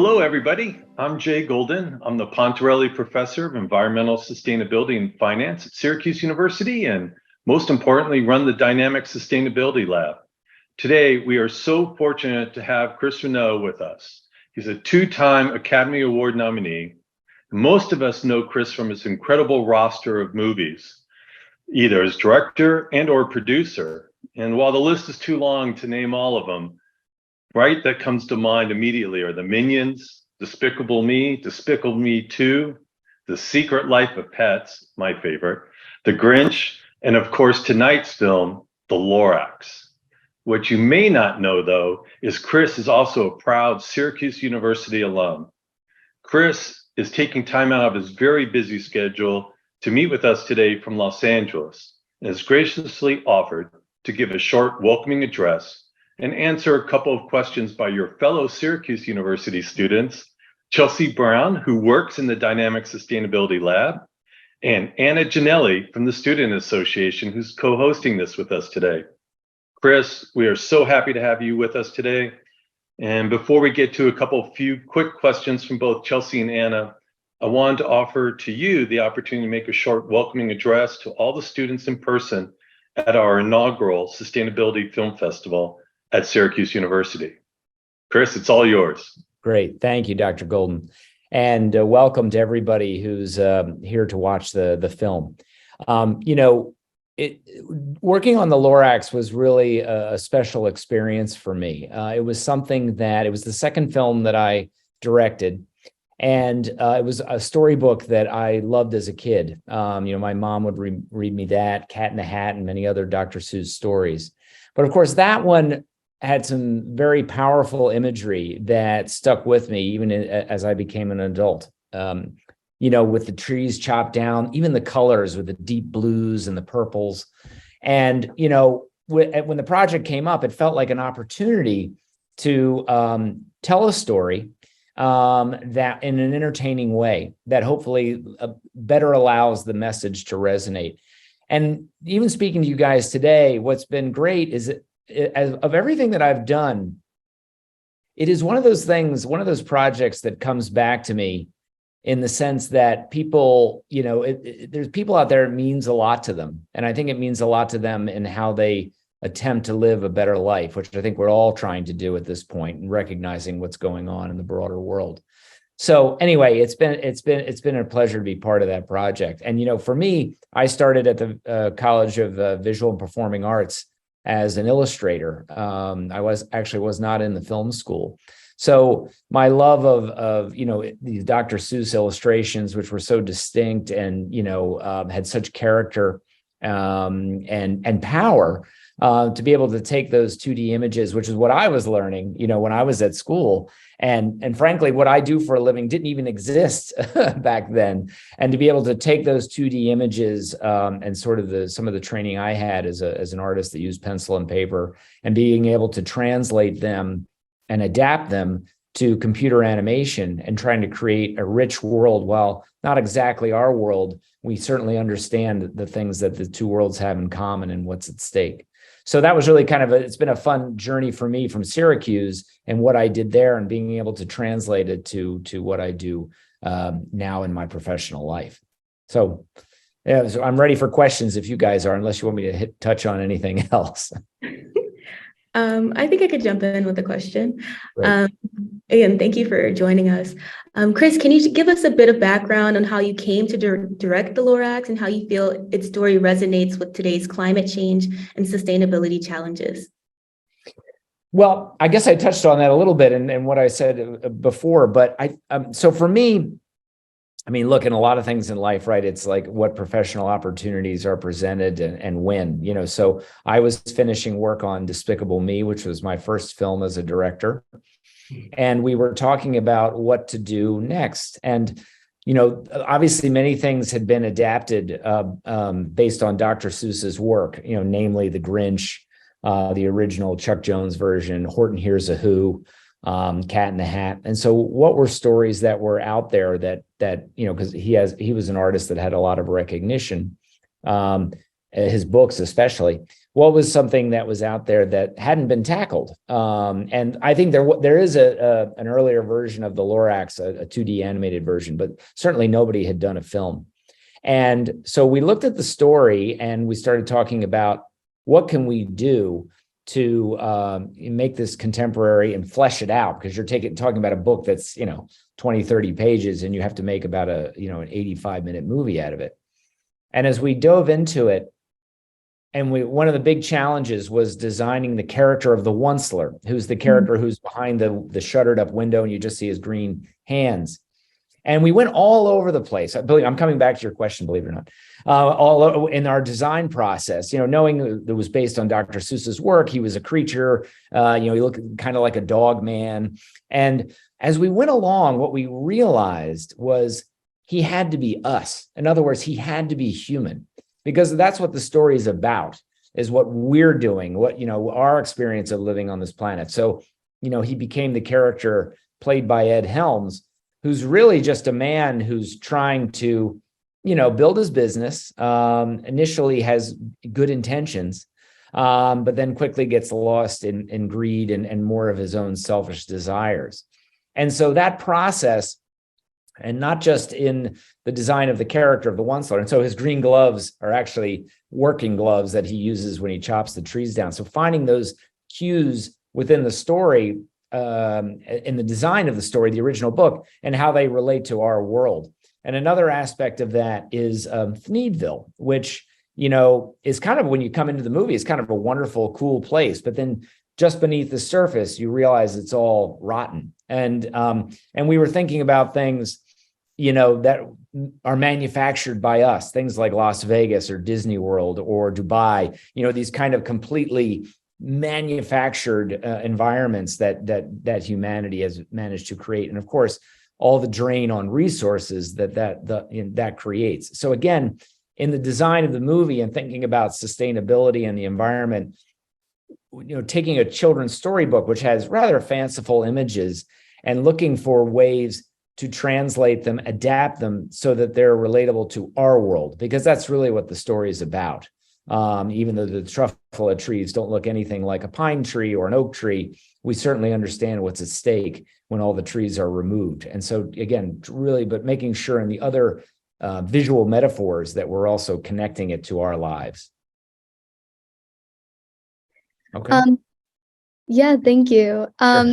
Hello, everybody. I'm Jay Golden. I'm the Pontarelli Professor of Environmental Sustainability and Finance at Syracuse University, and most importantly, run the Dynamic Sustainability Lab. Today, we are so fortunate to have Chris Renaud with us. He's a two-time Academy Award nominee. Most of us know Chris from his incredible roster of movies, either as director and or producer. And while the list is too long to name all of them, right, that comes to mind immediately are The Minions, Despicable Me 2, The Secret Life of Pets, my favorite, The Grinch, and of course tonight's film, The Lorax. What you may not know, though, is Chris is also a proud Syracuse University alum. Chris is taking time out of his very busy schedule to meet with us today from Los Angeles and has graciously offered to give a short welcoming address and answer a couple of questions by your fellow Syracuse University students, Chelsea Brown, who works in the Dynamic Sustainability Lab, and Anna Janelli from the Student Association, who's co-hosting this with us today. Chris, we are so happy to have you with us today. And before we get to a few quick questions from both Chelsea and Anna, I wanted to offer to you the opportunity to make a short welcoming address to all the students in person at our inaugural Sustainability Film Festival at Syracuse University. Chris, it's all yours. Great. Thank you, Dr. Golden. And welcome to everybody who's here to watch the film. Working on the Lorax was really a special experience for me. It was the second film that I directed. And it was a storybook that I loved as a kid. My mom would read me that, Cat in the Hat, and many other Dr. Seuss stories. But of course, that one had some very powerful imagery that stuck with me even as I became an adult. With the trees chopped down, even the colors with the deep blues and the purples. And, when the project came up, it felt like an opportunity to tell a story that in an entertaining way that hopefully better allows the message to resonate. And even speaking to you guys today, what's been great is of everything that I've done, it is one of those projects that comes back to me in the sense that people, there's people out there, it means a lot to them. And I think it means a lot to them in how they attempt to live a better life, which I think we're all trying to do at this point and recognizing what's going on in the broader world. So anyway, it's been a pleasure to be part of that project. And, for me, I started at the College of Visual and Performing Arts as an illustrator. I was not in the film school. So my love of these Dr. Seuss illustrations, which were so distinct and, had such character and power, to be able to take those 2D images, which is what I was learning, when I was at school. And frankly, what I do for a living didn't even exist back then. And to be able to take those 2D images and sort of some of the training I had as an artist that used pencil and paper, and being able to translate them and adapt them to computer animation and trying to create a rich world, while not exactly our world, we certainly understand the things that the two worlds have in common and what's at stake. So that was really it's been a fun journey for me from Syracuse and what I did there, and being able to translate it to what I do now in my professional life. So, so I'm ready for questions if you guys are, unless you want me to touch on anything else. I think I could jump in with a question. Again, thank you for joining us. Chris, can you give us a bit of background on how you came to direct The Lorax and how you feel its story resonates with today's climate change and sustainability challenges? Well, I guess I touched on that a little bit in what I said before, but so for me, look, in a lot of things in life, right, it's like what professional opportunities are presented and when, so I was finishing work on Despicable Me, which was my first film as a director. And we were talking about what to do next. And, obviously many things had been adapted based on Dr. Seuss's work, namely The Grinch, the original Chuck Jones version, Horton Hears a Who, Cat in the Hat. And so what were stories that were out there that because he was an artist that had a lot of recognition, his books especially, what was something that was out there that hadn't been tackled. And I think there is an earlier version of the Lorax, a 2D animated version, but certainly nobody had done a film. And so we looked at the story and we started talking about what can we do to make this contemporary and flesh it out, because you're talking about a book that's 20, 30 pages, and you have to make about an 85-minute movie out of it. And as we dove into it, and one of the big challenges was designing the character of the Onceler, who's the character who's behind the shuttered up window, and you just see his green hands. And we went all over the place. I'm coming back to your question, believe it or not. All in our design process, knowing that it was based on Dr. Seuss's work. He was a creature, he looked kind of like a dog man. And as we went along, what we realized was he had to be us. In other words, he had to be human, because that's what the story is about, is what we're doing, what, our experience of living on this planet. So, he became the character played by Ed Helms, who's really just a man who's trying to, build his business, initially has good intentions, but then quickly gets lost in greed and more of his own selfish desires. And so that process, and not just in the design of the character of the Onceler, and so his green gloves are actually working gloves that he uses when he chops the trees down. So finding those cues within the story, in the design of the story, the original book, and how they relate to our world. And another aspect of that is Thneedville, which, is kind of, when you come into the movie, it's kind of a wonderful, cool place. But then just beneath the surface, you realize it's all rotten. And we were thinking about things, that are manufactured by us, things like Las Vegas or Disney World or Dubai, these kind of completely manufactured environments that humanity has managed to create, and of course all the drain on resources that creates. So again, in the design of the movie and thinking about sustainability and the environment, taking a children's storybook which has rather fanciful images and looking for ways to translate them, adapt them so that they're relatable to our world, because that's really what the story is about. Even though the truffula trees don't look anything like a pine tree or an oak tree, we certainly understand what's at stake when all the trees are removed. And so again, really, but making sure in the other visual metaphors that we're also connecting it to our lives. Okay. Yeah, thank you. Sure.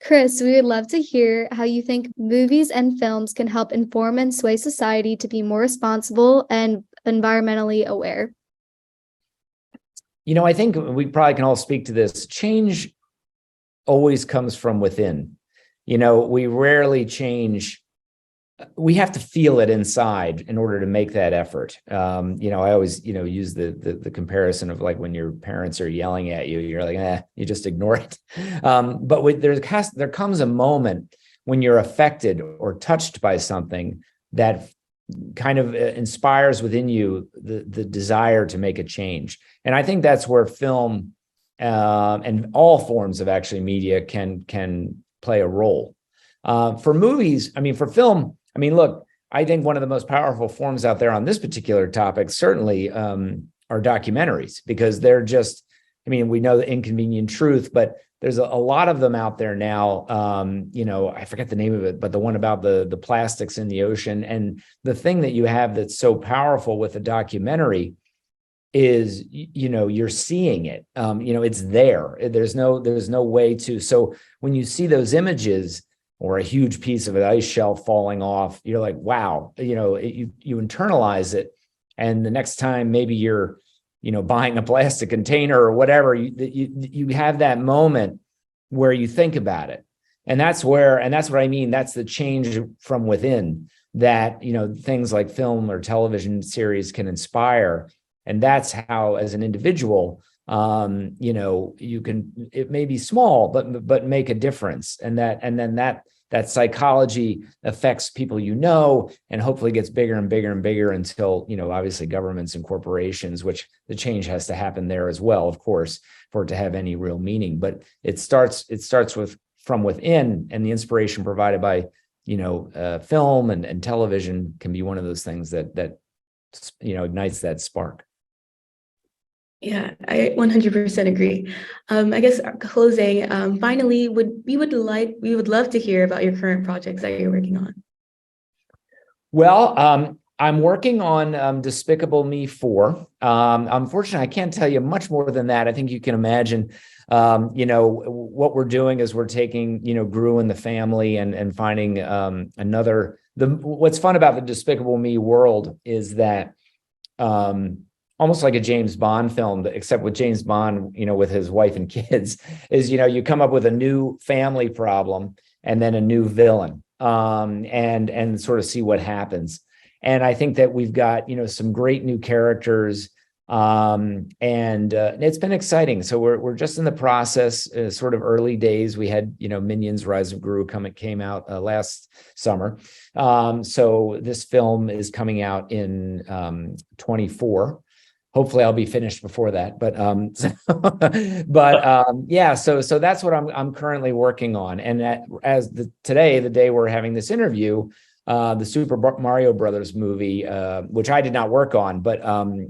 Chris, we would love to hear how you think movies and films can help inform and sway society to be more responsible and environmentally aware. I think we probably can all speak to this. Change always comes from within. We rarely change. We have to feel it inside in order to make that effort. I always, use the comparison of like when your parents are yelling at you, you're like, you just ignore it. But there comes a moment when you're affected or touched by something that kind of inspires within you the desire to make a change. And I think that's where film and all forms of actually media can play a role. For movies, for film, look, I think one of the most powerful forms out there on this particular topic certainly are documentaries, because they're just, we know the inconvenient truth, but there's a lot of them out there now. I forget the name of it, but the one about the plastics in the ocean. And the thing that you have that's so powerful with a documentary is, you're seeing it. It's there. There's no way to. So when you see those images or a huge piece of an ice shelf falling off, you're like, wow, you internalize it. And the next time maybe you're buying a plastic container or whatever, you have that moment where you think about it. And that's what I mean. That's the change from within that, things like film or television series can inspire. And that's how, as an individual, you can, it may be small, but make a difference. And then that psychology affects people, and hopefully gets bigger and bigger and bigger until, obviously governments and corporations, which the change has to happen there as well, of course, for it to have any real meaning. But it starts from within, and the inspiration provided by, film and television can be one of those things that ignites that spark. Yeah, I 100% agree. I guess closing, finally, we would love to hear about your current projects that you're working on. Well, I'm working on Despicable Me 4. Unfortunately, I can't tell you much more than that. I think you can imagine, what we're doing is we're taking, Gru and the family and finding what's fun about the Despicable Me world is that almost like a James Bond film, except with James Bond, with his wife and kids, is, you come up with a new family problem and then a new villain, and sort of see what happens. And I think that we've got, some great new characters, and it's been exciting. So we're just in the process, sort of early days. We had, Minions: Rise of Gru came out last summer. So this film is coming out in 24. Hopefully I'll be finished before that, yeah, so that's what I'm currently working on. And today, the day we're having this interview, the Super Mario Brothers movie, which I did not work on, but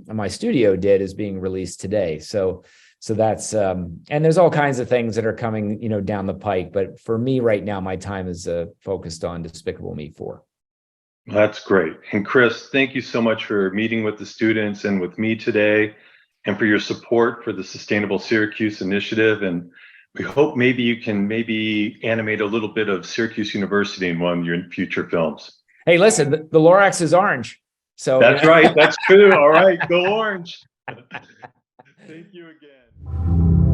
my studio did, is being released today. So that's and there's all kinds of things that are coming, down the pike. But for me right now, my time is focused on Despicable Me 4. That's great. And Chris, thank you so much for meeting with the students and with me today, and for your support for the Sustainable Syracuse Initiative. And we hope maybe you can animate a little bit of Syracuse University in one of your future films. Hey, listen, the Lorax is orange. So that's right. That's true. All right. Go Orange. Thank you again.